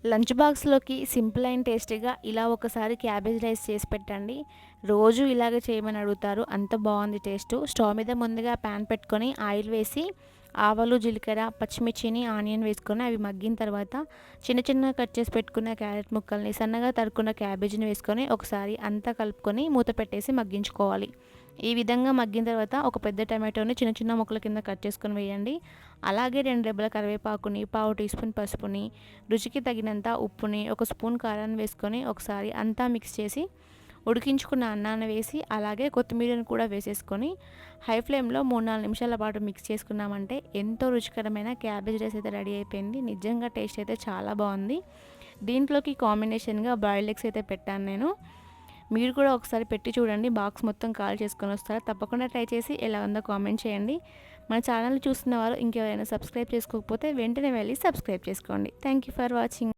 Lunch బాక్స్‌లోకి simple and టేస్టీగా ఇలా ఒకసారి క్యాబేజ్ రైస్ చేసి పెట్టండి. రోజు ఇలాగే చేయమని అడుగుతారు. అంత బావుంది టేస్టు. స్టవ్ మీద ముందుగా పాన్ పెట్టుకొని ఆయిల్ వేసి ఆవాలు, జీలకర్ర, పచ్చిమిర్చిని, ఆనియన్ వేసుకొని అవి మగ్గిన తర్వాత చిన్న చిన్నగా కట్ చేసి పెట్టుకున్న క్యారెట్ ముక్కల్ని, సన్నగా తరుక్కున్న క్యాబేజ్‌ని వేసుకొని ఒకసారి అంతా కలుపుకొని మూత పెట్టేసి మగ్గించుకోవాలి. ఈ విధంగా మగ్గిన తర్వాత ఒక పెద్ద టమాటోని చిన్న చిన్న ముక్కల కింద కట్ చేసుకొని వేయండి. అలాగే 2 రెబ్బల కరివేపాకుని, పావు టీ స్పూన్ పసుపుని, రుచికి తగినంత ఉప్పుని, ఒక స్పూన్ కారాన్ని వేసుకొని ఒకసారి అంతా మిక్స్ చేసి ఉడికించుకున్న అన్నాన్ని వేసి అలాగే కొత్తిమీరను కూడా వేసేసుకొని హై ఫ్లేమ్లో 3-4 నిమిషాల పాటు మిక్స్ చేసుకున్నామంటే ఎంతో రుచికరమైన క్యాబేజ్ రైస్ అయితే రెడీ అయిపోయింది. నిజంగా టేస్ట్ అయితే చాలా బాగుంది. దీంట్లోకి కాంబినేషన్గా బాయిల్డ్ ఎగ్స్ అయితే పెట్టాను నేను. మీరు కూడా ఒకసారి పెట్టి చూడండి. బాక్స్ మొత్తం ఖాళీ చేసుకొని వస్తారా? తప్పకుండా ట్రై చేసి ఎలా ఉందో కామెంట్ చేయండి. మన ఛానల్ చూస్తున్న వారు ఇంకెవరైనా సబ్స్క్రైబ్ చేసుకోకపోతే వెంటనే వెళ్ళి సబ్స్క్రైబ్ చేసుకోండి. Thank you for watching.